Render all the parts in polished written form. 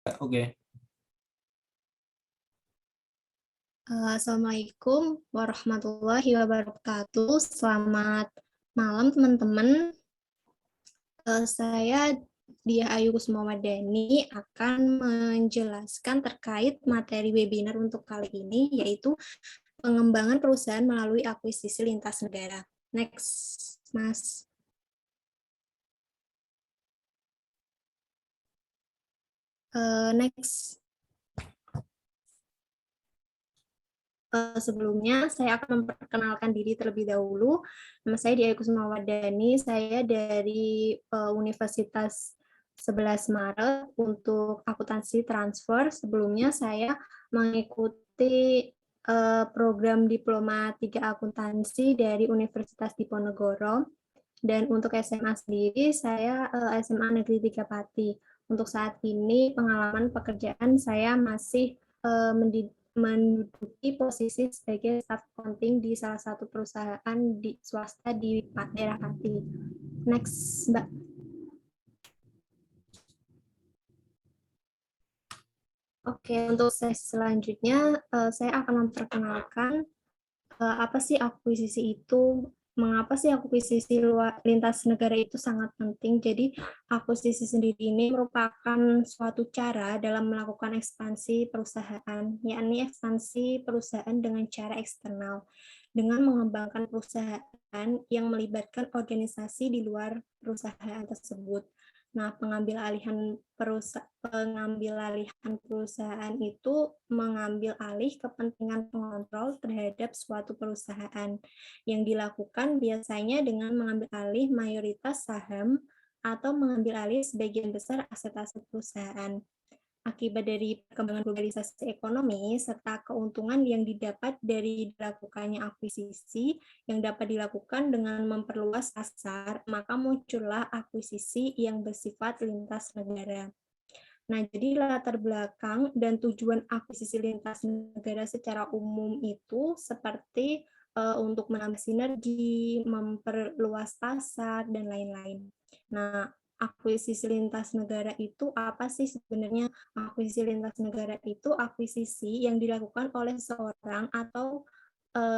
Oke. Assalamualaikum warahmatullahi wabarakatuh. Selamat malam teman-teman. Saya Diah Ayu Kusmawadani akan menjelaskan terkait materi webinar untuk kali ini, yaitu pengembangan perusahaan melalui akuisisi lintas negara. Next, Mas. Next. Sebelumnya, saya akan memperkenalkan diri terlebih dahulu. Nama saya Diah Kusmawadani, saya dari Universitas 11 Maret untuk akuntansi transfer. Sebelumnya saya mengikuti program diploma 3 akuntansi dari Universitas Diponegoro. Dan untuk SMA sendiri, saya SMA Negeri 3 Pati. Untuk saat ini, pengalaman pekerjaan saya masih menduduki posisi sebagai staf accounting di salah satu perusahaan di swasta di daerah Pati. Next, Mbak. Oke, untuk sesi selanjutnya saya akan memperkenalkan apa sih akuisisi itu, mengapa sih akuisisi lintas negara itu sangat penting. Jadi akuisisi sendiri ini merupakan suatu cara dalam melakukan ekspansi perusahaan, yakni ekspansi perusahaan dengan cara eksternal, dengan mengembangkan perusahaan yang melibatkan organisasi di luar perusahaan tersebut. Nah, pengambil alihan perusahaan itu mengambil alih kepentingan pengontrol terhadap suatu perusahaan yang dilakukan biasanya dengan mengambil alih mayoritas saham atau mengambil alih sebagian besar aset-aset perusahaan. Akibat dari perkembangan globalisasi ekonomi serta keuntungan yang didapat dari dilakukannya akuisisi yang dapat dilakukan dengan memperluas pasar, maka muncullah akuisisi yang bersifat lintas negara. Nah, jadi latar belakang dan tujuan akuisisi lintas negara secara umum itu seperti untuk menambah sinergi, memperluas pasar, dan lain-lain. Nah, akuisisi lintas negara itu apa sih sebenarnya? Akuisisi lintas negara itu akuisisi yang dilakukan oleh seorang atau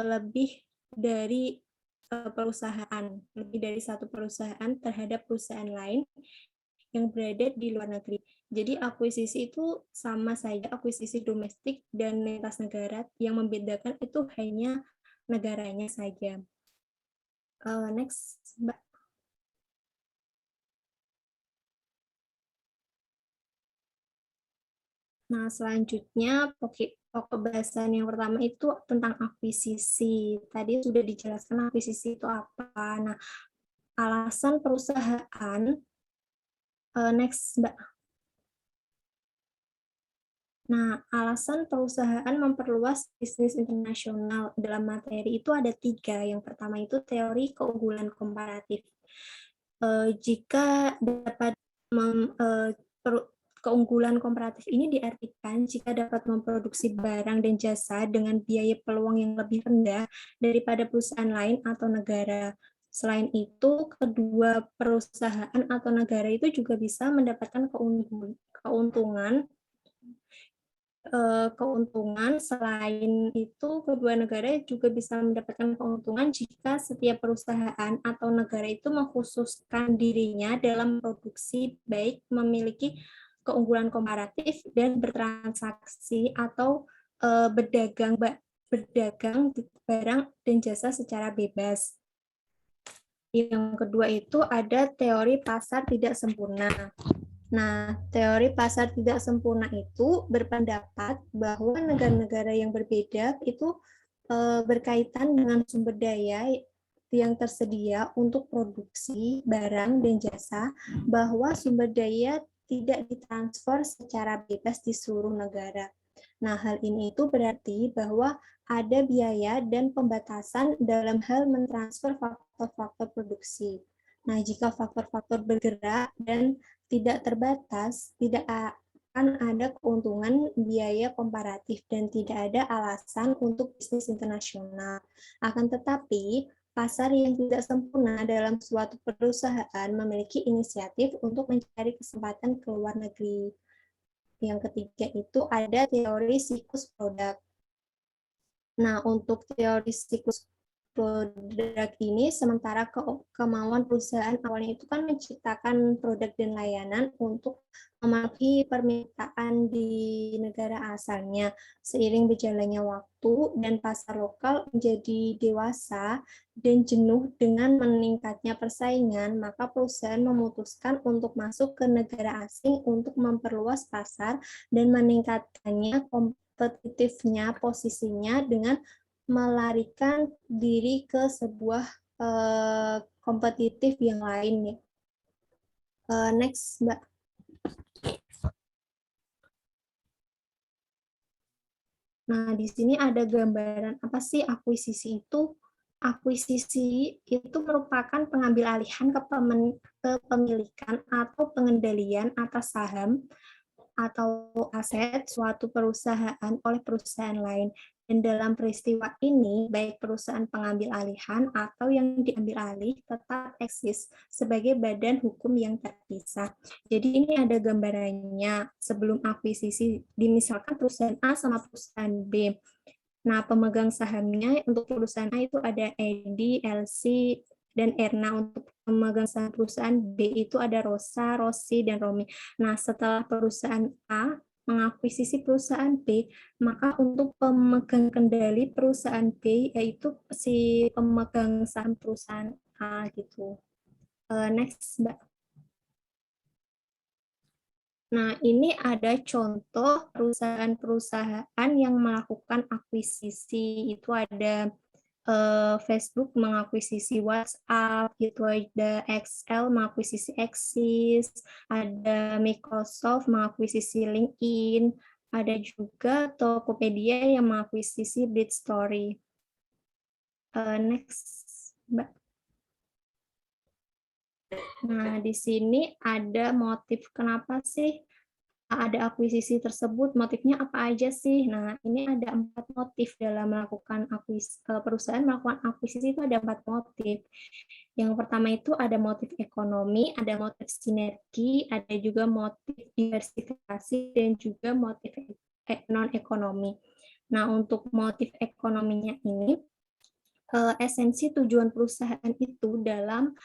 lebih dari perusahaan, lebih dari satu perusahaan terhadap perusahaan lain yang berada di luar negeri. Jadi akuisisi itu sama saja akuisisi domestik dan lintas negara, yang membedakan itu hanya negaranya saja. Next, Mbak. Nah, selanjutnya pokok bahasan yang pertama itu tentang akuisisi. Tadi sudah dijelaskan akuisisi itu apa. Nah, alasan perusahaan, next, Mbak. Nah, alasan perusahaan memperluas bisnis internasional dalam materi itu ada 3. Yang pertama itu teori keunggulan komparatif. Jika dapat keunggulan komparatif ini diartikan jika dapat memproduksi barang dan jasa dengan biaya peluang yang lebih rendah daripada perusahaan lain atau negara. Selain itu, kedua perusahaan atau negara itu juga bisa mendapatkan keuntungan. Selain itu, kedua negara juga bisa mendapatkan keuntungan jika setiap perusahaan atau negara itu mengkhususkan dirinya dalam produksi, baik memiliki keunggulan komparatif dan bertransaksi atau berdagang barang dan jasa secara bebas. Yang kedua itu ada teori pasar tidak sempurna. Nah, teori pasar tidak sempurna itu berpendapat bahwa negara-negara yang berbeda itu berkaitan dengan sumber daya yang tersedia untuk produksi barang dan jasa, bahwa sumber daya tidak ditransfer secara bebas di seluruh negara. Nah, hal ini itu berarti bahwa ada biaya dan pembatasan dalam hal mentransfer faktor-faktor produksi. Nah, jika faktor-faktor bergerak dan tidak terbatas, tidak akan ada keuntungan biaya komparatif dan tidak ada alasan untuk bisnis internasional. Akan tetapi, pasar yang tidak sempurna dalam suatu perusahaan memiliki inisiatif untuk mencari kesempatan ke luar negeri. yang ketiga itu ada teori siklus produk. Nah, untuk teori siklus produk ini, sementara kemauan perusahaan awalnya itu kan menciptakan produk dan layanan untuk memenuhi permintaan di negara asalnya. Seiring berjalannya waktu dan pasar lokal menjadi dewasa dan jenuh dengan meningkatnya persaingan, maka perusahaan memutuskan untuk masuk ke negara asing untuk memperluas pasar dan meningkatkannya kompetitifnya posisinya dengan melarikan diri ke sebuah kompetitif yang lain ya. Next, Mbak. Nah, di sini ada gambaran apa sih akuisisi itu? Akuisisi itu merupakan pengambil alihan kepemilikan atau pengendalian atas saham atau aset suatu perusahaan oleh perusahaan lain. Dan dalam peristiwa ini, baik perusahaan pengambil alihan atau yang diambil alih tetap eksis sebagai badan hukum yang terpisah. Jadi ini ada gambarannya sebelum akuisisi, dimisalkan perusahaan A sama perusahaan B. Nah, pemegang sahamnya untuk perusahaan A itu ada Edi, Elsie, dan Erna. Untuk pemegang saham perusahaan B itu ada Rosa, Rosi, dan Romi. Nah, setelah perusahaan A mengakuisisi perusahaan B, maka untuk pemegang kendali perusahaan B yaitu si pemegang saham perusahaan A gitu. Next, Mbak. Nah, ini ada contoh perusahaan-perusahaan yang melakukan akuisisi. Itu ada Facebook mengakuisisi WhatsApp, gitu ada XL mengakuisisi Axis, ada Microsoft mengakuisisi LinkedIn, ada juga Tokopedia yang mengakuisisi BitStory. Next, Mbak. Nah, di sini ada motif kenapa sih ada akuisisi tersebut, motifnya apa aja sih? Nah, ini ada 4 motif dalam melakukan perusahaan melakukan akuisisi itu ada 4 motif. Yang pertama itu ada motif ekonomi, ada motif sinergi, ada juga motif diversifikasi, dan juga motif non-ekonomi. Nah, untuk motif ekonominya ini, esensi tujuan perusahaan itu dalam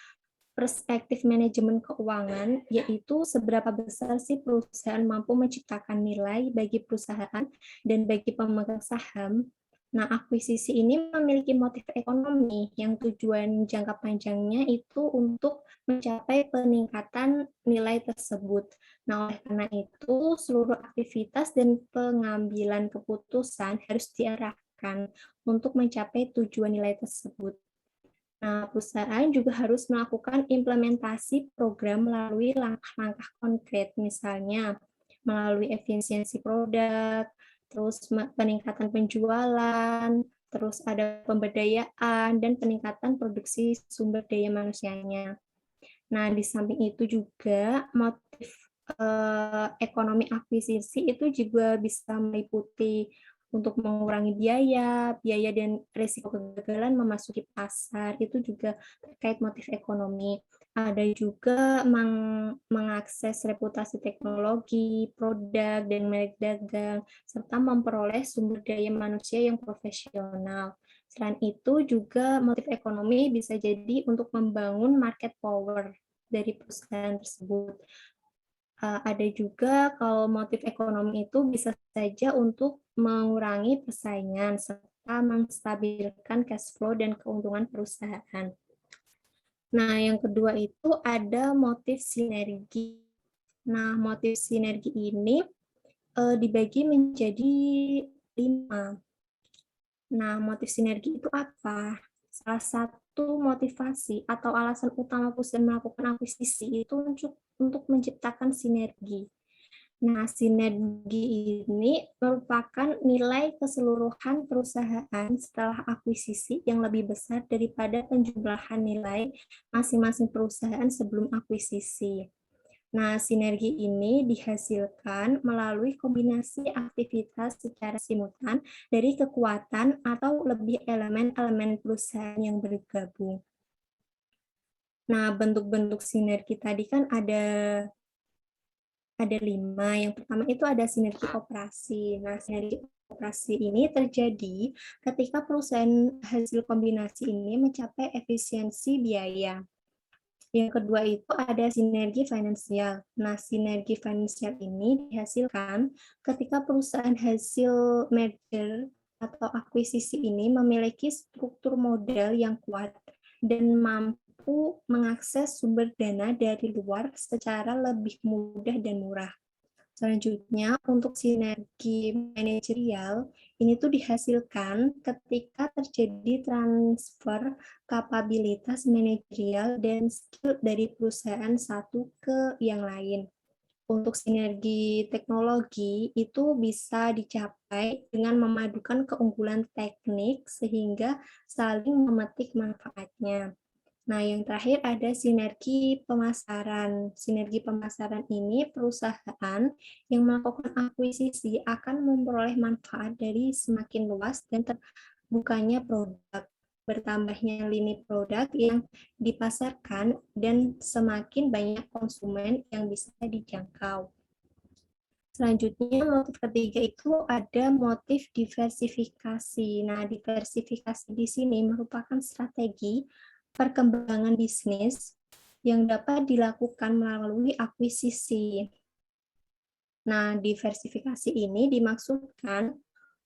perspektif manajemen keuangan, yaitu seberapa besar sih perusahaan mampu menciptakan nilai bagi perusahaan dan bagi pemegang saham. Nah, akuisisi ini memiliki motif ekonomi yang tujuan jangka panjangnya itu untuk mencapai peningkatan nilai tersebut. Nah, oleh karena itu, seluruh aktivitas dan pengambilan keputusan harus diarahkan untuk mencapai tujuan nilai tersebut. Nah, perusahaan juga harus melakukan implementasi program melalui langkah-langkah konkret, misalnya melalui efisiensi produk, terus peningkatan penjualan, terus ada pemberdayaan, dan peningkatan produksi sumber daya manusianya. Nah, di samping itu juga motif ekonomi akuisisi itu juga bisa meliputi untuk mengurangi biaya dan risiko kegagalan memasuki pasar, itu juga terkait motif ekonomi. Ada juga mengakses reputasi teknologi, produk, dan merek dagang, serta memperoleh sumber daya manusia yang profesional. Selain itu juga motif ekonomi bisa jadi untuk membangun market power dari perusahaan tersebut. Ada juga kalau motif ekonomi itu bisa saja untuk mengurangi persaingan serta menstabilkan cash flow dan keuntungan perusahaan. Nah, yang kedua itu ada motif sinergi. Nah, motif sinergi ini dibagi menjadi 5. Nah, motif sinergi itu apa? Salah satu motivasi atau alasan utama perusahaan melakukan akuisisi itu untuk menciptakan sinergi. Nah, sinergi ini merupakan nilai keseluruhan perusahaan setelah akuisisi yang lebih besar daripada penjumlahan nilai masing-masing perusahaan sebelum akuisisi. Nah, sinergi ini dihasilkan melalui kombinasi aktivitas secara simultan dari kekuatan atau lebih elemen-elemen perusahaan yang bergabung. Nah, bentuk-bentuk sinergi tadi kan ada Ada 5. Yang pertama itu ada sinergi operasi. Nah, sinergi operasi ini terjadi ketika perusahaan hasil kombinasi ini mencapai efisiensi biaya. Yang kedua itu ada sinergi finansial. Nah, sinergi finansial ini dihasilkan ketika perusahaan hasil merger atau akuisisi ini memiliki struktur modal yang kuat dan mampu mengakses sumber dana dari luar secara lebih mudah dan murah. Selanjutnya, untuk sinergi manajerial, ini tuh dihasilkan ketika terjadi transfer kapabilitas manajerial dan skill dari perusahaan satu ke yang lain. Untuk sinergi teknologi, itu bisa dicapai dengan memadukan keunggulan teknik sehingga saling memetik manfaatnya. Nah, yang terakhir ada sinergi pemasaran. Sinergi pemasaran ini perusahaan yang melakukan akuisisi akan memperoleh manfaat dari semakin luas dan terbukanya produk, bertambahnya lini produk yang dipasarkan, dan semakin banyak konsumen yang bisa dijangkau. Selanjutnya, motif ketiga itu ada motif diversifikasi. Nah, diversifikasi di sini merupakan strategi perkembangan bisnis yang dapat dilakukan melalui akuisisi. Nah, diversifikasi ini dimaksudkan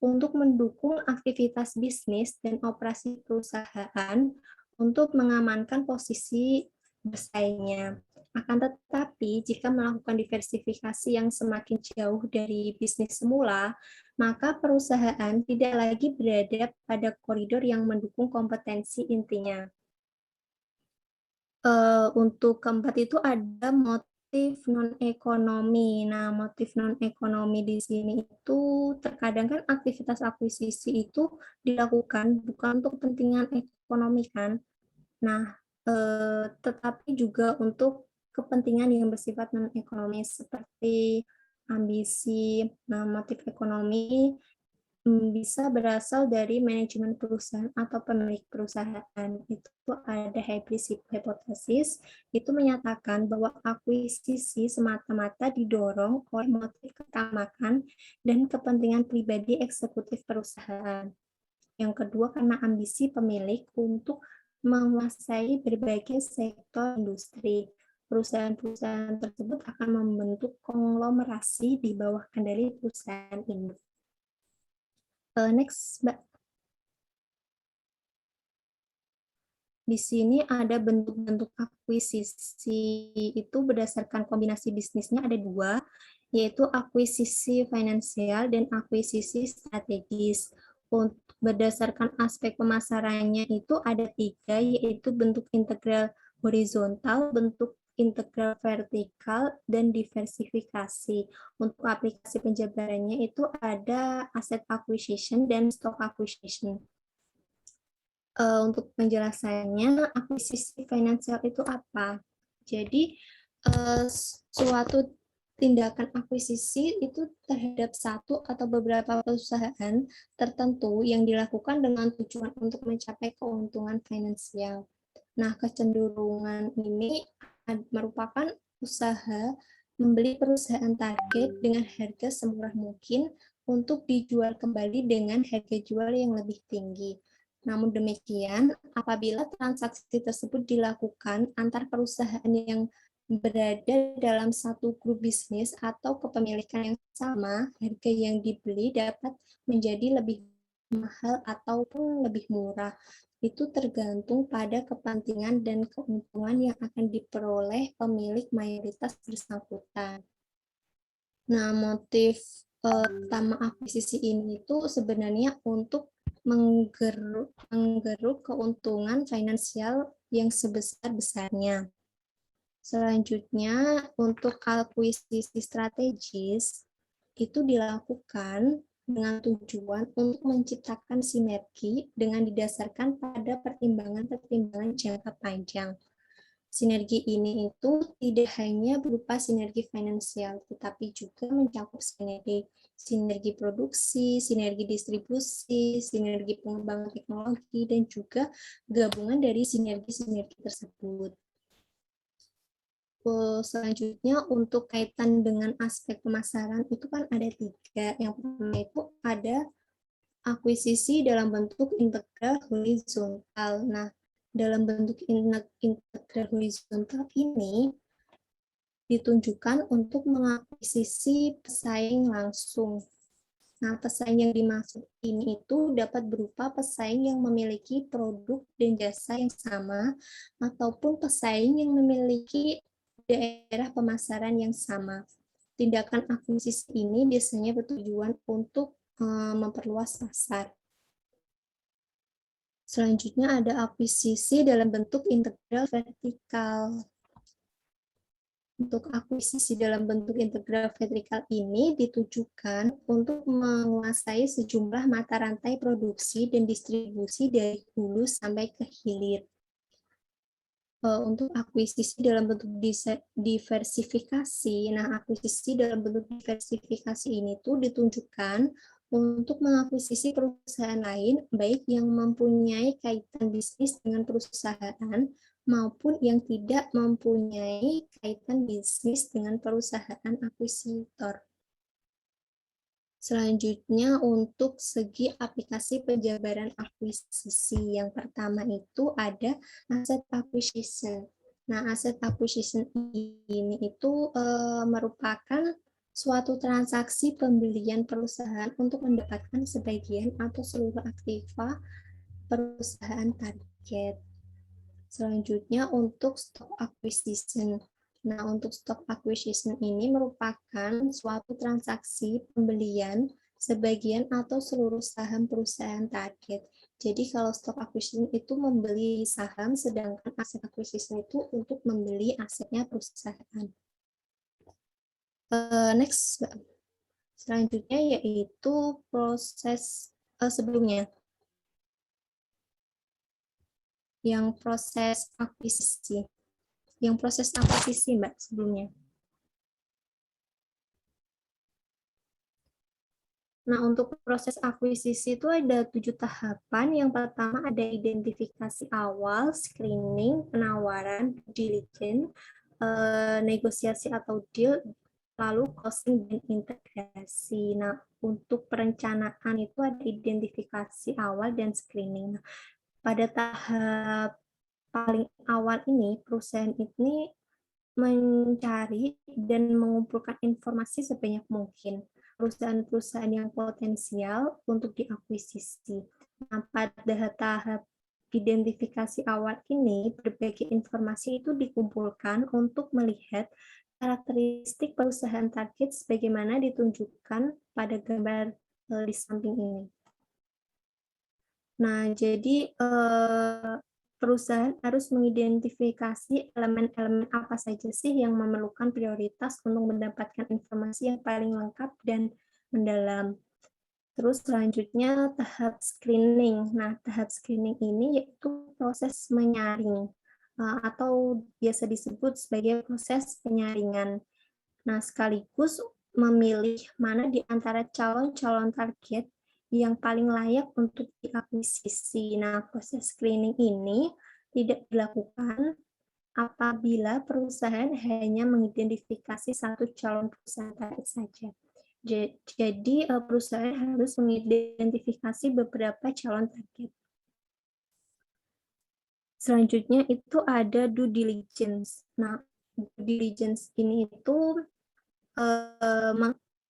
untuk mendukung aktivitas bisnis dan operasi perusahaan untuk mengamankan posisi bersaingnya. Akan tetapi, jika melakukan diversifikasi yang semakin jauh dari bisnis semula, maka perusahaan tidak lagi berada pada koridor yang mendukung kompetensi intinya. Untuk keempat itu ada motif non-ekonomi. Nah, motif non-ekonomi di sini itu terkadang kan aktivitas akuisisi itu dilakukan bukan untuk kepentingan ekonomi kan. Nah, tetapi juga untuk kepentingan yang bersifat non-ekonomi seperti ambisi. Nah, motif ekonomi bisa berasal dari manajemen perusahaan atau pemilik perusahaan. Itu ada hipotesis, itu menyatakan bahwa akuisisi semata-mata didorong oleh motif ketamakan dan kepentingan pribadi eksekutif perusahaan. Yang kedua, karena ambisi pemilik untuk menguasai berbagai sektor industri. Perusahaan-perusahaan tersebut akan membentuk konglomerasi di bawah kendali perusahaan induk. Next, Mbak. Di sini ada bentuk-bentuk akuisisi itu berdasarkan kombinasi bisnisnya ada 2, yaitu akuisisi finansial dan akuisisi strategis. Untuk berdasarkan aspek pemasarannya itu ada 3, yaitu bentuk integral horizontal, bentuk integral vertikal, dan diversifikasi. Untuk aplikasi penjabarannya itu ada asset acquisition dan stock acquisition. Untuk penjelasannya, akuisisi finansial itu apa? Jadi, suatu tindakan akuisisi itu terhadap satu atau beberapa perusahaan tertentu yang dilakukan dengan tujuan untuk mencapai keuntungan finansial. Nah, kecenderungan ini merupakan usaha membeli perusahaan target dengan harga semurah mungkin untuk dijual kembali dengan harga jual yang lebih tinggi. Namun demikian, apabila transaksi tersebut dilakukan antar perusahaan yang berada dalam satu grup bisnis atau kepemilikan yang sama, harga yang dibeli dapat menjadi lebih mahal ataupun lebih murah. Itu tergantung pada kepentingan dan keuntungan yang akan diperoleh pemilik mayoritas bersangkutan. Nah, motif utama akuisisi ini itu sebenarnya untuk menggeruk keuntungan finansial yang sebesar-besarnya. Selanjutnya, untuk akuisisi strategis, itu dilakukan dengan tujuan untuk menciptakan sinergi dengan didasarkan pada pertimbangan-pertimbangan jangka panjang. Sinergi ini itu tidak hanya berupa sinergi finansial, tetapi juga mencakup sinergi produksi, sinergi distribusi, sinergi pengembangan teknologi, dan juga gabungan dari sinergi-sinergi tersebut. Selanjutnya untuk kaitan dengan aspek pemasaran itu kan ada 3. Yang pertama itu ada akuisisi dalam bentuk integral horizontal. Nah, dalam bentuk integral horizontal ini ditunjukkan untuk mengakuisisi pesaing langsung. Nah, pesaing yang dimaksud ini itu dapat berupa pesaing yang memiliki produk dan jasa yang sama, ataupun pesaing yang memiliki daerah pemasaran yang sama. Tindakan akuisisi ini biasanya bertujuan untuk memperluas pasar. Selanjutnya ada akuisisi dalam bentuk integral vertikal. Untuk akuisisi dalam bentuk integral vertikal ini ditujukan untuk menguasai sejumlah mata rantai produksi dan distribusi dari hulu sampai ke hilir. Untuk akuisisi dalam bentuk diversifikasi, nah akuisisi dalam bentuk diversifikasi ini tuh ditunjukkan untuk mengakuisisi perusahaan lain, baik yang mempunyai kaitan bisnis dengan perusahaan maupun yang tidak mempunyai kaitan bisnis dengan perusahaan akuisitor. Selanjutnya untuk segi aplikasi penjabaran akuisisi. Yang pertama itu ada asset acquisition. Nah, asset acquisition ini itu merupakan suatu transaksi pembelian perusahaan untuk mendapatkan sebagian atau seluruh aktiva perusahaan target. Selanjutnya untuk stock acquisition. Nah, untuk stock acquisition ini merupakan suatu transaksi pembelian sebagian atau seluruh saham perusahaan target. Jadi kalau stock acquisition itu membeli saham, sedangkan asset acquisition itu untuk membeli asetnya perusahaan. Next, selanjutnya yaitu proses sebelumnya. Yang proses akuisisi. Yang proses akuisisi, Mbak, sebelumnya. Nah, untuk proses akuisisi itu ada 7 tahapan. Yang pertama ada identifikasi awal, screening, penawaran, diligence, negosiasi atau deal, lalu closing dan integrasi. Nah, untuk perencanaan itu ada identifikasi awal dan screening. Nah, pada tahap paling awal ini, perusahaan ini mencari dan mengumpulkan informasi sebanyak mungkin perusahaan-perusahaan yang potensial untuk diakuisisi. Nah, pada tahap identifikasi awal ini, berbagai informasi itu dikumpulkan untuk melihat karakteristik perusahaan target sebagaimana ditunjukkan pada gambar di samping ini. Nah, jadi perusahaan harus mengidentifikasi elemen-elemen apa saja sih yang memerlukan prioritas untuk mendapatkan informasi yang paling lengkap dan mendalam. Terus selanjutnya tahap screening. Nah, tahap screening ini yaitu proses menyaring atau biasa disebut sebagai proses penyaringan. Nah, sekaligus memilih mana di antara calon-calon target yang paling layak untuk diakuisisi. Nah, proses screening ini tidak dilakukan apabila perusahaan hanya mengidentifikasi satu calon perusahaan target saja. Jadi, perusahaan harus mengidentifikasi beberapa calon target. Selanjutnya itu ada due diligence. Nah, due diligence ini itu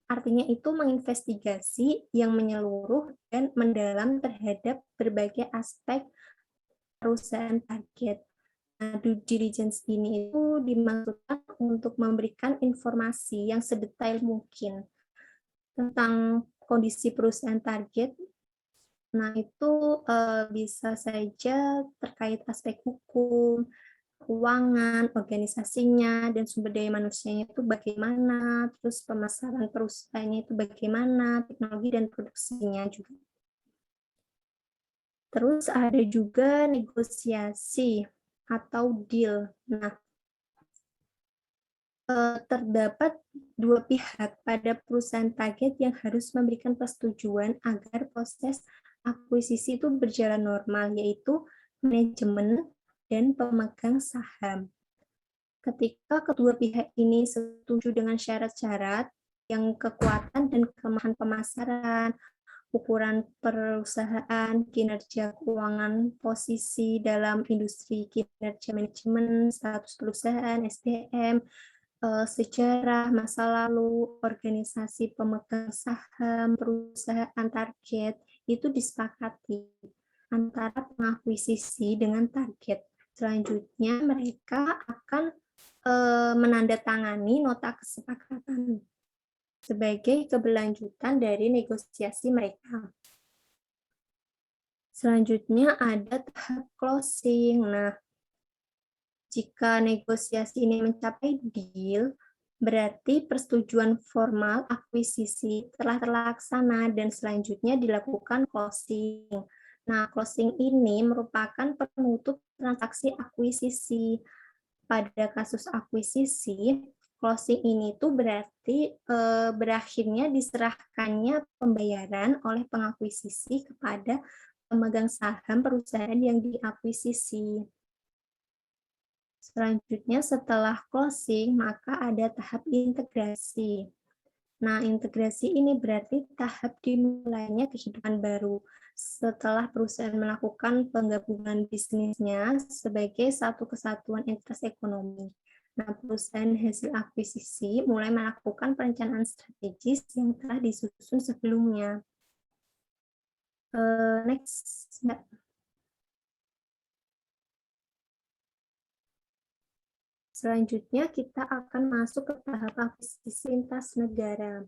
artinya itu menginvestigasi yang menyeluruh dan mendalam terhadap berbagai aspek perusahaan target. Nah, due diligence ini itu dimaksudkan untuk memberikan informasi yang sedetail mungkin tentang kondisi perusahaan target. Nah, itu bisa saja terkait aspek hukum, keuangan, organisasinya, dan sumber daya manusianya itu bagaimana, terus pemasaran perusahaannya itu bagaimana, teknologi dan produksinya juga. Terus ada juga negosiasi atau deal. Nah, terdapat dua pihak pada perusahaan target yang harus memberikan persetujuan agar proses akuisisi itu berjalan normal, yaitu manajemen dan pemegang saham. Ketika kedua pihak ini setuju dengan syarat-syarat yang kekuatan dan kelemahan pemasaran, ukuran perusahaan, kinerja keuangan, posisi dalam industri, kinerja manajemen, status perusahaan, SDM, sejarah, masa lalu, organisasi pemegang saham, perusahaan target, itu disepakati antara pengakuisisi dengan target. Selanjutnya mereka akan menandatangani nota kesepakatan sebagai keberlanjutan dari negosiasi mereka. Selanjutnya ada tahap closing. Nah, jika negosiasi ini mencapai deal, berarti persetujuan formal akuisisi telah terlaksana dan selanjutnya dilakukan closing. Nah, closing ini merupakan penutup transaksi akuisisi. Pada kasus akuisisi, closing ini tuh berarti berakhirnya diserahkannya pembayaran oleh pengakuisisi kepada pemegang saham perusahaan yang diakuisisi. Selanjutnya setelah closing, maka ada tahap integrasi. Nah, integrasi ini berarti tahap dimulainya kehidupan baru setelah perusahaan melakukan penggabungan bisnisnya sebagai satu kesatuan entitas ekonomi. Nah, perusahaan hasil akuisisi mulai melakukan perencanaan strategis yang telah disusun sebelumnya. Next, Mbak. Selanjutnya kita akan masuk ke tahap akuisisi lintas negara.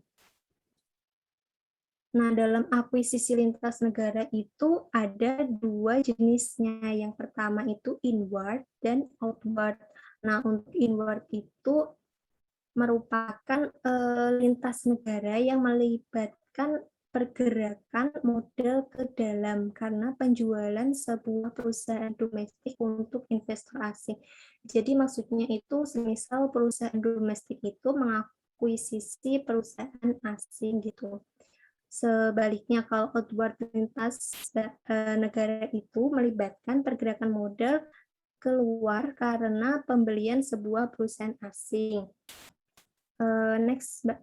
Nah, dalam akuisisi lintas negara itu ada dua jenisnya. Yang pertama itu inward dan outward. Nah, untuk inward itu merupakan lintas negara yang melibatkan pergerakan modal ke dalam karena penjualan sebuah perusahaan domestik untuk investor asing. Jadi maksudnya itu semisal perusahaan domestik itu mengakuisisi perusahaan asing gitu. Sebaliknya, kalau outward lintas negara itu melibatkan pergerakan modal keluar karena pembelian sebuah perusahaan asing. Next, Mbak.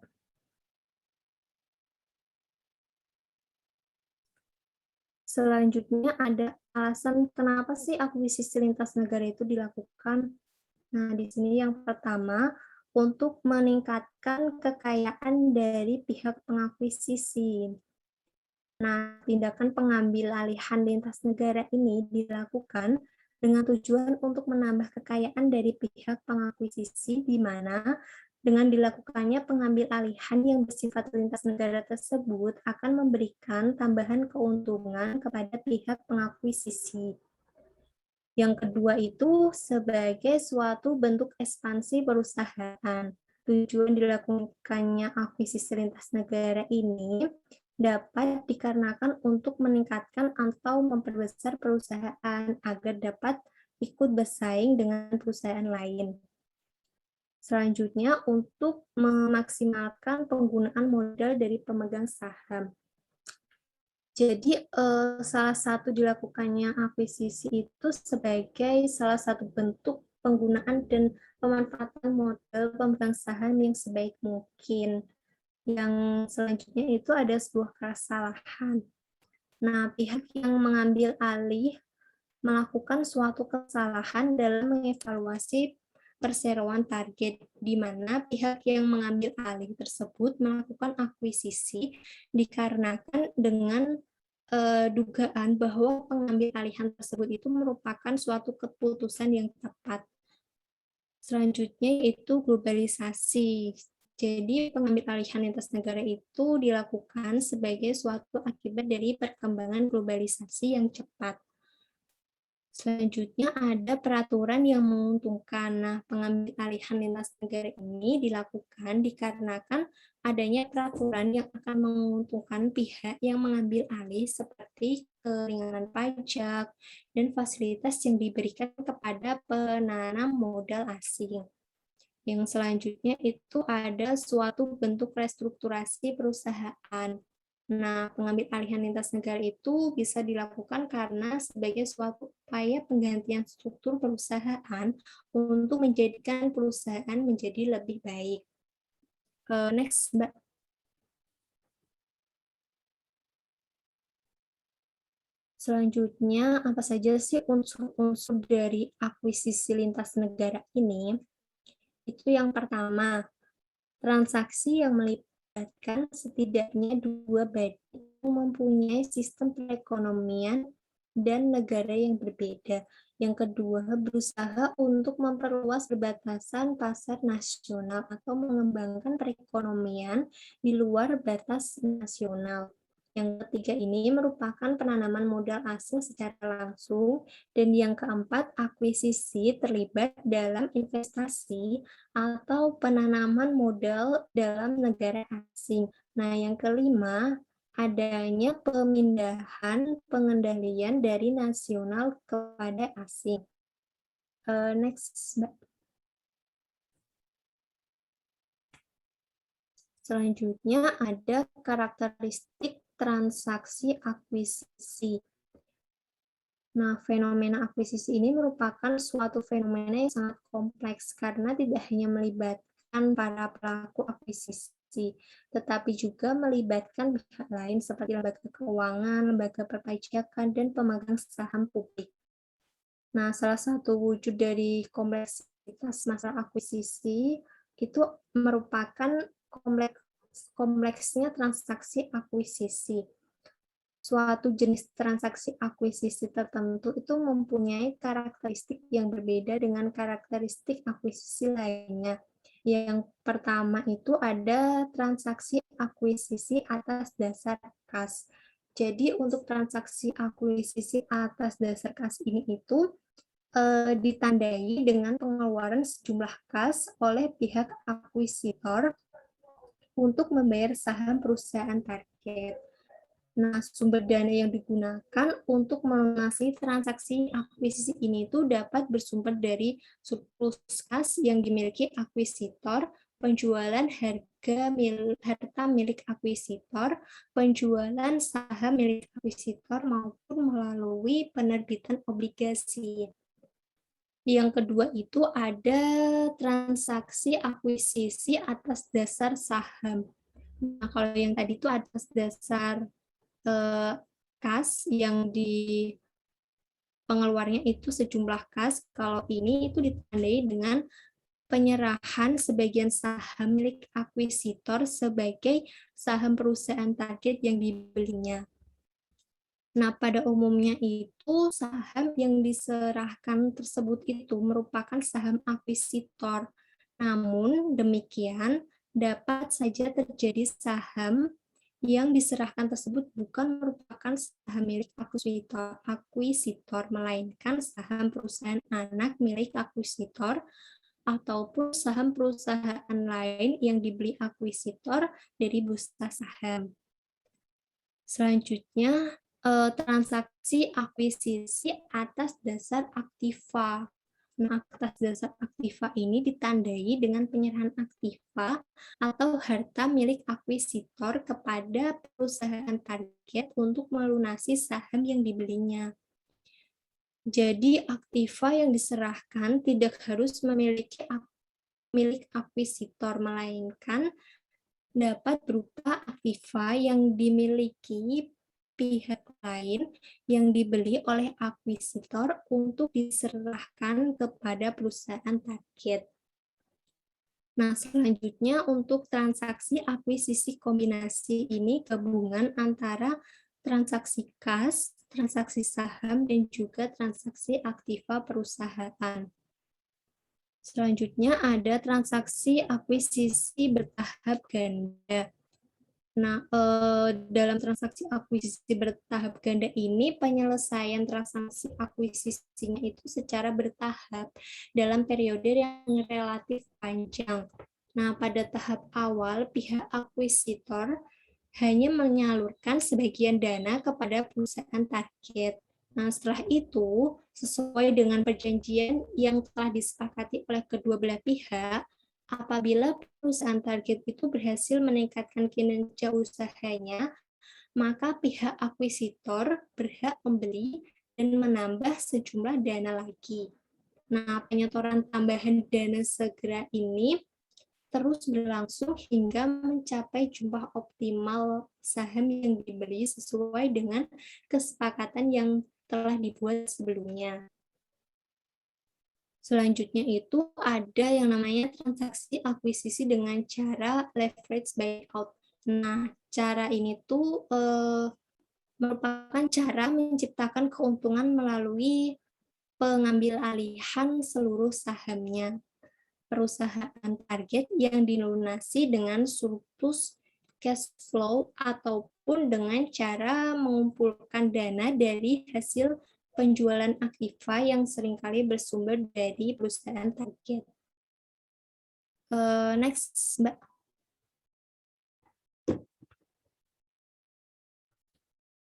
Selanjutnya ada alasan kenapa sih akuisisi lintas negara itu dilakukan. Nah, di sini yang pertama, untuk meningkatkan kekayaan dari pihak pengakuisisi. Nah, tindakan pengambil alihan lintas negara ini dilakukan dengan tujuan untuk menambah kekayaan dari pihak pengakuisisi, di mana dengan dilakukannya pengambil alihan yang bersifat lintas negara tersebut akan memberikan tambahan keuntungan kepada pihak pengakuisisi. Yang kedua itu sebagai suatu bentuk ekspansi perusahaan. Tujuan dilakukannya akuisisi lintas negara ini dapat dikarenakan untuk meningkatkan atau memperbesar perusahaan agar dapat ikut bersaing dengan perusahaan lain. Selanjutnya, untuk memaksimalkan penggunaan modal dari pemegang saham. Jadi, salah satu dilakukannya akuisisi itu sebagai salah satu bentuk penggunaan dan pemanfaatan modal pemegang saham yang sebaik mungkin. Yang selanjutnya itu ada sebuah kesalahan. Nah, pihak yang mengambil alih melakukan suatu kesalahan dalam mengevaluasi perseroan target, di mana pihak yang mengambil alih tersebut melakukan akuisisi dikarenakan dengan dugaan bahwa pengambil alihan tersebut itu merupakan suatu keputusan yang tepat. Selanjutnya itu globalisasi. Jadi pengambil alihan lintas negara itu dilakukan sebagai suatu akibat dari perkembangan globalisasi yang cepat. Selanjutnya ada peraturan yang menguntungkan. Nah, pengambil alihan lintas negara ini dilakukan dikarenakan adanya peraturan yang akan menguntungkan pihak yang mengambil alih seperti keringanan pajak dan fasilitas yang diberikan kepada penanam modal asing. Yang selanjutnya itu ada suatu bentuk restrukturasi perusahaan. Nah, pengambil alihan lintas negara itu bisa dilakukan karena sebagai suatu upaya penggantian struktur perusahaan untuk menjadikan perusahaan menjadi lebih baik. Next, Mbak. Selanjutnya, apa saja sih unsur-unsur dari akuisisi lintas negara ini? Itu yang pertama, transaksi yang melibatkan setidaknya dua badan yang mempunyai sistem perekonomian dan negara yang berbeda. Yang kedua, berusaha untuk memperluas perbatasan pasar nasional atau mengembangkan perekonomian di luar batas nasional. Yang ketiga ini merupakan penanaman modal asing secara langsung. Dan yang keempat, akuisisi terlibat dalam investasi atau penanaman modal dalam negara asing. Nah, yang kelima, adanya pemindahan pengendalian dari nasional kepada asing. Next, Mbak. Selanjutnya ada karakteristik transaksi akuisisi. Nah, fenomena akuisisi ini merupakan suatu fenomena yang sangat kompleks karena tidak hanya melibatkan para pelaku akuisisi, tetapi juga melibatkan pihak lain seperti lembaga keuangan, lembaga perpajakan, dan pemegang saham publik. Nah, salah satu wujud dari kompleksitas masalah akuisisi itu merupakan kompleksnya transaksi akuisisi. Suatu jenis transaksi akuisisi tertentu itu mempunyai karakteristik yang berbeda dengan karakteristik akuisisi lainnya. Yang pertama itu ada transaksi akuisisi atas dasar kas. Jadi untuk transaksi akuisisi atas dasar kas ini itu ditandai dengan pengeluaran sejumlah kas oleh pihak akuisitor untuk membayar saham perusahaan target. Nah, sumber dana yang digunakan untuk melunasi transaksi akuisisi ini itu dapat bersumber dari surplus kas yang dimiliki akuisitor, penjualan harta milik akuisitor, penjualan saham milik akuisitor, maupun melalui penerbitan obligasi. Yang kedua itu ada transaksi akuisisi atas dasar saham. Nah, kalau yang tadi itu atas dasar kas yang di pengeluarnya itu sejumlah kas, kalau ini itu ditandai dengan penyerahan sebagian saham milik akuisitor sebagai saham perusahaan target yang dibelinya. Nah, pada umumnya itu saham yang diserahkan tersebut itu merupakan saham akuisitor. Namun demikian, dapat saja terjadi saham yang diserahkan tersebut bukan merupakan saham milik akuisitor, melainkan saham perusahaan anak milik akuisitor ataupun saham perusahaan lain yang dibeli akuisitor dari bursa saham. Selanjutnya, transaksi akuisisi atas dasar aktiva. Nah, atas dasar aktiva ini ditandai dengan penyerahan aktiva atau harta milik akuisitor kepada perusahaan target untuk melunasi saham yang dibelinya. Jadi, aktiva yang diserahkan tidak harus memiliki milik akuisitor, melainkan dapat berupa aktiva yang dimiliki pihak lain yang dibeli oleh akuisitor untuk diserahkan kepada perusahaan target. Nah, selanjutnya untuk transaksi akuisisi kombinasi ini gabungan antara transaksi kas, transaksi saham, dan juga transaksi aktiva perusahaan. Selanjutnya ada transaksi akuisisi bertahap ganda. Nah, dalam transaksi akuisisi bertahap ganda ini, penyelesaian transaksi akuisisinya itu secara bertahap dalam periode yang relatif panjang. Nah, pada tahap awal, pihak akuisitor hanya menyalurkan sebagian dana kepada perusahaan target. Nah, setelah itu, sesuai dengan perjanjian yang telah disepakati oleh kedua belah pihak, apabila perusahaan target itu berhasil meningkatkan kinerja usahanya maka pihak akuisitor berhak membeli dan menambah sejumlah dana lagi. Nah, penyetoran tambahan dana segera ini terus berlangsung hingga mencapai jumlah optimal saham yang dibeli sesuai dengan kesepakatan yang telah dibuat sebelumnya. Selanjutnya itu ada yang namanya transaksi akuisisi dengan cara leverage buyout. Nah, cara ini tuh merupakan cara menciptakan keuntungan melalui pengambil alihan seluruh sahamnya. Perusahaan target yang dilunasi dengan surplus cash flow ataupun dengan cara mengumpulkan dana dari hasil penjualan aktiva yang seringkali bersumber dari perusahaan target. Next, Mbak.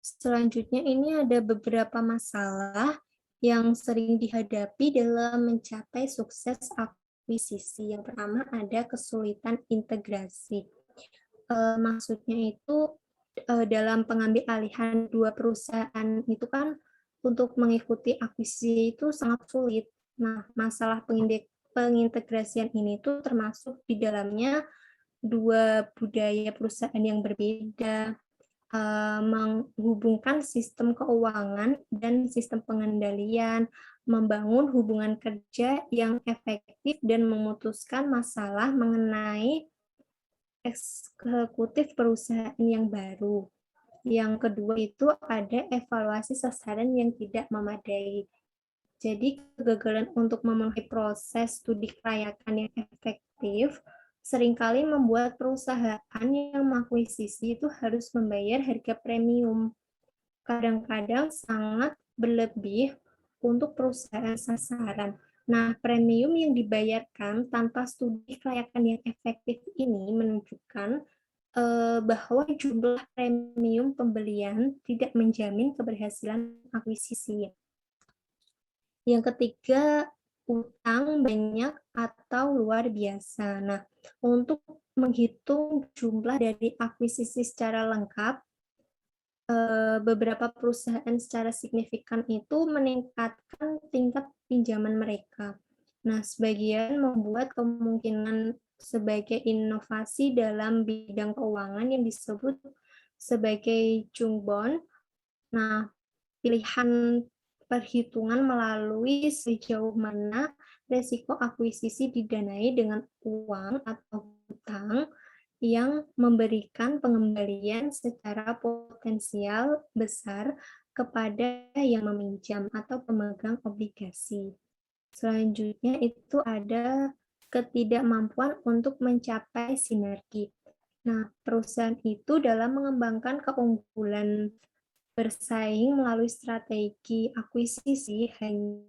Selanjutnya ini ada beberapa masalah yang sering dihadapi dalam mencapai sukses akuisisi. Yang pertama ada kesulitan integrasi. Maksudnya itu dalam pengambil alihan dua perusahaan itu kan untuk mengikuti akuisisi itu sangat sulit. Nah, masalah pengintegrasian ini tuh termasuk di dalamnya dua budaya perusahaan yang berbeda, menghubungkan sistem keuangan dan sistem pengendalian, membangun hubungan kerja yang efektif, dan memutuskan masalah mengenai eksekutif perusahaan yang baru. Yang kedua itu ada evaluasi sasaran yang tidak memadai. Jadi kegagalan untuk memenuhi proses studi kelayakan yang efektif seringkali membuat perusahaan yang mengakuisisi itu harus membayar harga premium. Kadang-kadang sangat berlebih untuk perusahaan sasaran. Nah, premium yang dibayarkan tanpa studi kelayakan yang efektif ini menunjukkan bahwa jumlah premium pembelian tidak menjamin keberhasilan akuisisi. Yang ketiga, utang banyak atau luar biasa. Nah, untuk menghitung jumlah dari akuisisi secara lengkap, beberapa perusahaan secara signifikan itu meningkatkan tingkat pinjaman mereka. Nah, sebagian membuat kemungkinan sebagai inovasi dalam bidang keuangan yang disebut sebagai Jungbon. Nah, pilihan perhitungan melalui sejauh mana resiko akuisisi didanai dengan uang atau hutang yang memberikan pengembalian secara potensial besar kepada yang meminjam atau pemegang obligasi. Selanjutnya itu ada ketidakmampuan untuk mencapai sinergi. Nah, perusahaan itu dalam mengembangkan keunggulan bersaing melalui strategi akuisisi hanya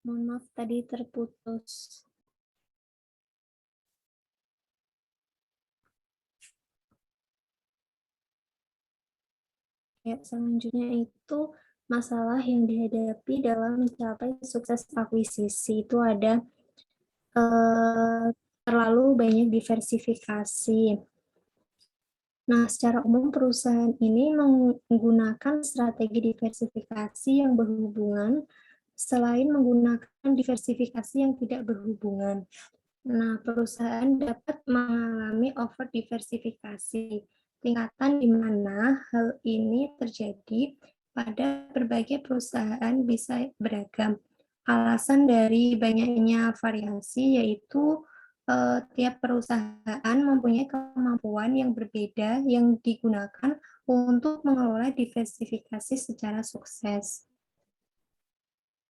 mohon maaf tadi terputus. Ya, selanjutnya itu masalah yang dihadapi dalam mencapai sukses akuisisi itu ada terlalu banyak diversifikasi. Nah, secara umum perusahaan ini menggunakan strategi diversifikasi yang berhubungan selain menggunakan diversifikasi yang tidak berhubungan. Nah, perusahaan dapat mengalami over diversifikasi, tingkatan di mana hal ini terjadi pada berbagai perusahaan bisa beragam. Alasan dari banyaknya variasi yaitu tiap perusahaan mempunyai kemampuan yang berbeda yang digunakan untuk mengelola diversifikasi secara sukses.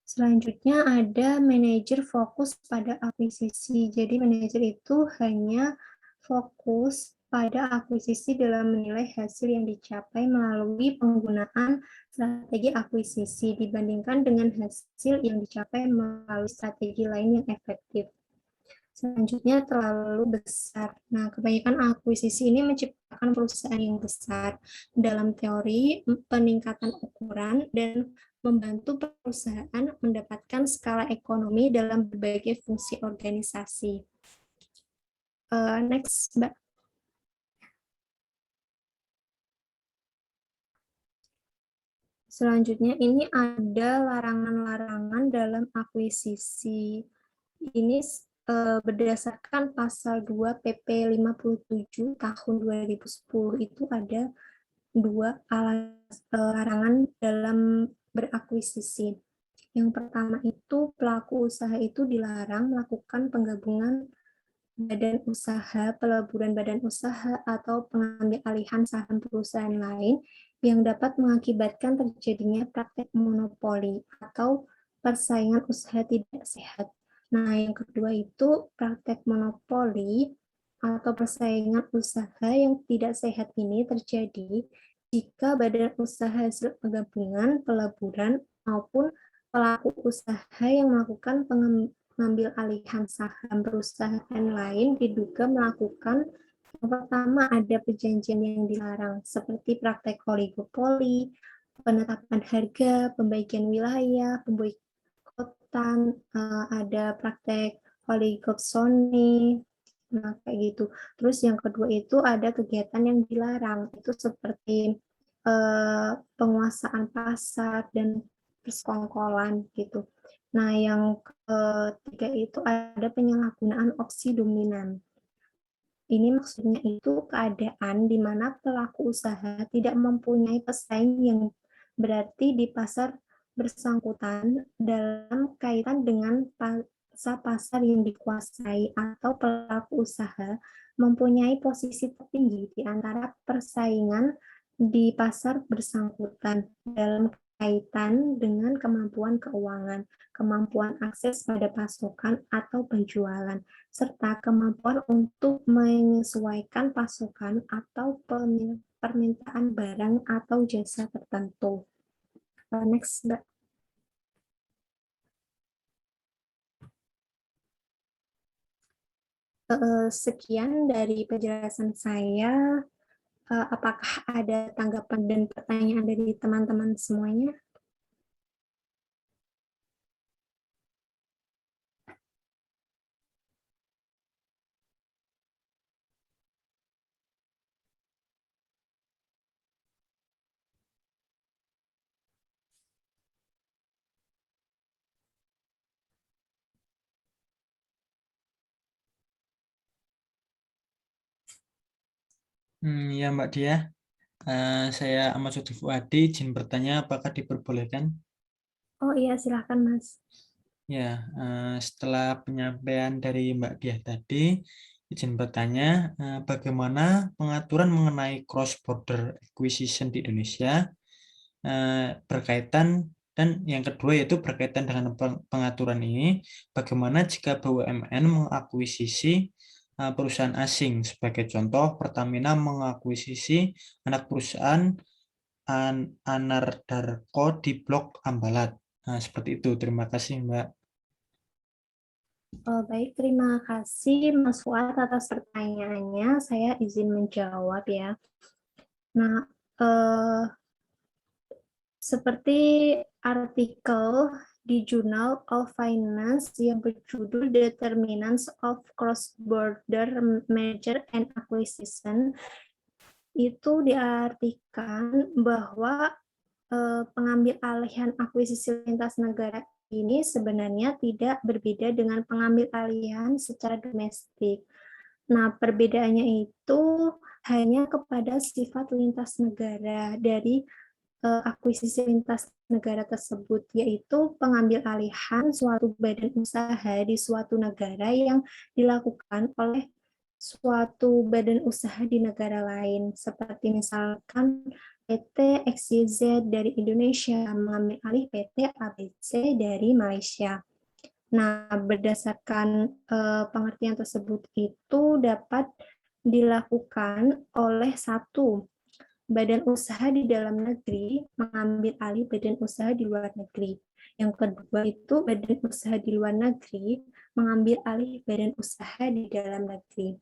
Selanjutnya ada manajer fokus pada akuisisi. Jadi manajer itu hanya fokus pada akuisisi dalam menilai hasil yang dicapai melalui penggunaan strategi akuisisi dibandingkan dengan hasil yang dicapai melalui strategi lain yang efektif. Selanjutnya terlalu besar. Nah, kebanyakan akuisisi ini menciptakan perusahaan yang besar. Dalam teori, peningkatan ukuran dan membantu perusahaan mendapatkan skala ekonomi dalam berbagai fungsi organisasi. Next, Mbak. Selanjutnya ini ada larangan-larangan dalam akuisisi. Ini berdasarkan pasal 2 PP 57 tahun 2010 itu ada dua larangan dalam berakuisisi. Yang pertama itu pelaku usaha itu dilarang melakukan penggabungan badan usaha, peleburan badan usaha, atau pengambil alihan saham perusahaan lain yang dapat mengakibatkan terjadinya praktek monopoli atau persaingan usaha tidak sehat. Nah, yang kedua itu praktek monopoli atau persaingan usaha yang tidak sehat ini terjadi jika badan usaha hasil penggabungan, peleburan, maupun pelaku usaha yang melakukan mengambil alihan saham perusahaan lain diduga melakukan yang pertama ada perjanjian yang dilarang seperti praktek oligopoli, penetapan harga, pembagian wilayah, pemboikotan, ada praktek oligopsoni, nah kayak gitu. Terus yang kedua itu ada kegiatan yang dilarang, itu seperti penguasaan pasar dan persekongkolan gitu. Nah, yang ketiga itu ada penyalahgunaan opsi dominan. Ini maksudnya itu keadaan di mana pelaku usaha tidak mempunyai pesaing yang berarti di pasar bersangkutan dalam kaitan dengan pasar yang dikuasai atau pelaku usaha mempunyai posisi tertinggi di antara persaingan di pasar bersangkutan dalam kaitan dengan kemampuan keuangan, kemampuan akses pada pasokan atau penjualan, serta kemampuan untuk menyesuaikan pasokan atau permintaan barang atau jasa tertentu. Next, Mbak. Sekian dari penjelasan saya. Apakah ada tanggapan dan pertanyaan dari teman-teman semuanya? Ya Mbak Dia, saya Ahmad Sudi Fuadi, izin bertanya apakah diperbolehkan? Oh iya, silahkan Mas. Ya, setelah penyampaian dari Mbak Dia tadi, izin bertanya bagaimana pengaturan mengenai cross-border acquisition di Indonesia berkaitan, dan yang kedua yaitu berkaitan dengan pengaturan ini, bagaimana jika BUMN mengakuisisi perusahaan asing. Sebagai contoh, Pertamina mengakuisisi anak perusahaan Anardarko di Blok Ambalat. Nah, seperti itu. Terima kasih, Mbak. Baik, terima kasih Mas Fuad atas pertanyaannya. Saya izin menjawab ya. Nah, Seperti artikel di Journal of Finance yang berjudul Determinants of Cross-Border Merger and Acquisition, itu diartikan bahwa pengambil alihan akuisisi lintas negara ini sebenarnya tidak berbeda dengan pengambil alihan secara domestik. Nah, perbedaannya itu hanya kepada sifat lintas negara dari akuisisi lintas negara tersebut, yaitu pengambil alihan suatu badan usaha di suatu negara yang dilakukan oleh suatu badan usaha di negara lain, seperti misalkan PT XYZ dari Indonesia mengambil alih PT ABC dari Malaysia. Nah, berdasarkan pengertian tersebut itu dapat dilakukan oleh satu badan usaha di dalam negeri mengambil alih badan usaha di luar negeri. Yang kedua itu badan usaha di luar negeri mengambil alih badan usaha di dalam negeri.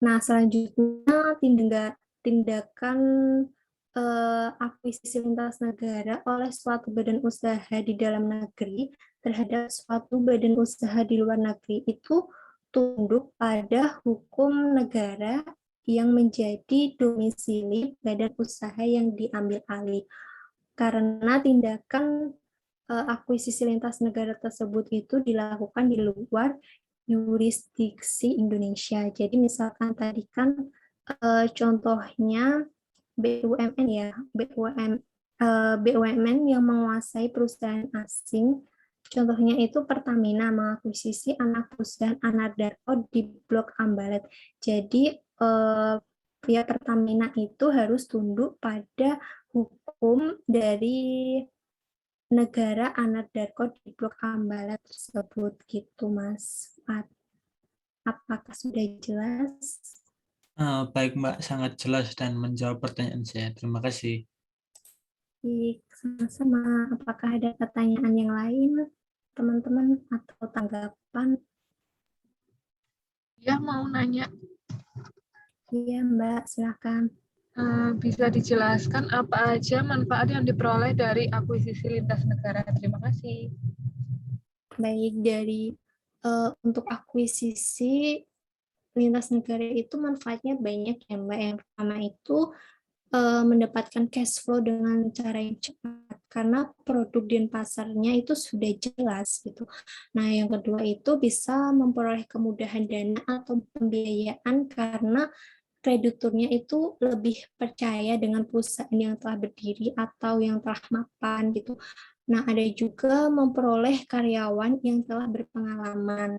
Nah, selanjutnya tindakan akuisisi lintas negara oleh suatu badan usaha di dalam negeri terhadap suatu badan usaha di luar negeri itu tunduk pada hukum negara yang menjadi domisili badan usaha yang diambil alih. Karena tindakan akuisisi lintas negara tersebut itu dilakukan di luar yurisdiksi Indonesia. Jadi misalkan tadi kan contohnya BUMN ya, BUMN yang menguasai perusahaan asing. Contohnya itu Pertamina mengakuisisi anak perusahaan Anadarko di Blok Ambalat. Jadi pihak Pertamina itu harus tunduk pada hukum dari negara Anadarko di Blok Ambalat tersebut gitu, Mas. Apakah sudah jelas? Baik, Mbak, sangat jelas dan menjawab pertanyaan saya. Terima kasih. Baik, sama-sama. Apakah ada pertanyaan yang lain, teman-teman, atau tanggapan? Ya, mau nanya, Iya, Mbak, silakan. bisa dijelaskan apa aja manfaat yang diperoleh dari akuisisi lintas negara? Terima kasih. Baik, dari untuk akuisisi lintas negara itu manfaatnya banyak ya, Mbak. Yang pertama itu mendapatkan cash flow dengan cara yang cepat karena produk dan pasarnya itu sudah jelas gitu. Nah, yang kedua itu bisa memperoleh kemudahan dana atau pembiayaan karena krediturnya itu lebih percaya dengan perusahaan yang telah berdiri atau yang telah mapan gitu. Nah, ada juga memperoleh karyawan yang telah berpengalaman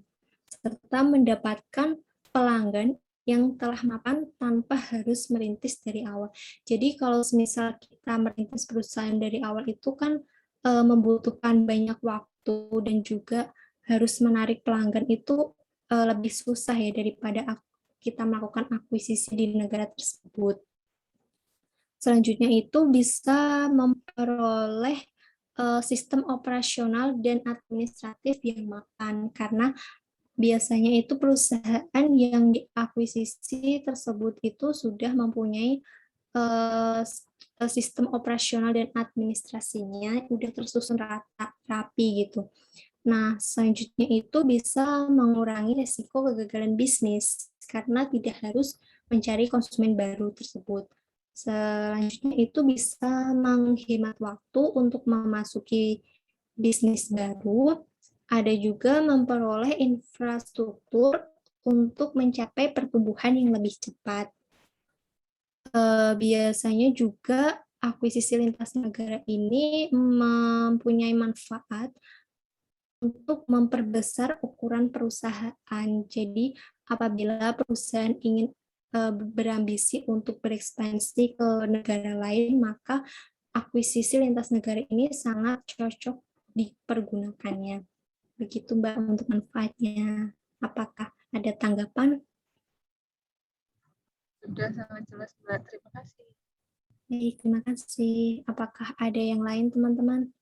serta mendapatkan pelanggan yang telah mapan tanpa harus merintis dari awal. Jadi kalau misal kita merintis perusahaan dari awal itu kan membutuhkan banyak waktu dan juga harus menarik pelanggan itu lebih susah ya daripada kita melakukan akuisisi di negara tersebut. Selanjutnya itu bisa memperoleh sistem operasional dan administratif yang mapan karena biasanya itu perusahaan yang diakuisisi tersebut itu sudah mempunyai sistem operasional dan administrasinya udah tersusun rapi gitu. Nah, selanjutnya itu bisa mengurangi risiko kegagalan bisnis karena tidak harus mencari konsumen baru tersebut. Selanjutnya itu bisa menghemat waktu untuk memasuki bisnis baru. Ada juga memperoleh infrastruktur untuk mencapai pertumbuhan yang lebih cepat. Biasanya juga akuisisi lintas negara ini mempunyai manfaat untuk memperbesar ukuran perusahaan. Jadi, apabila perusahaan ingin berambisi untuk berekspansi ke negara lain, maka akuisisi lintas negara ini sangat cocok dipergunakannya. Begitu, Mbak, untuk manfaatnya. Apakah ada tanggapan? Sudah sangat jelas, Mbak. Terima kasih. Baik, terima kasih. Apakah ada yang lain, teman-teman?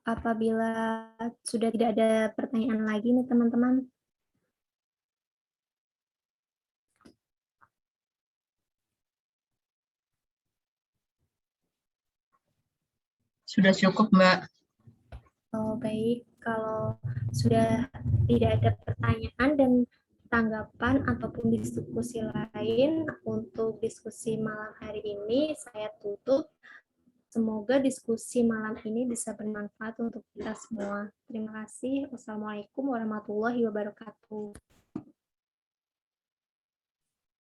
Apabila sudah tidak ada pertanyaan lagi nih teman-teman. Sudah cukup, Mbak. Oh, baik, kalau sudah tidak ada pertanyaan dan tanggapan ataupun diskusi lain untuk diskusi malam hari ini, saya tutup. Semoga diskusi malam ini bisa bermanfaat untuk kita semua. Terima kasih. Wassalamualaikum warahmatullahi wabarakatuh.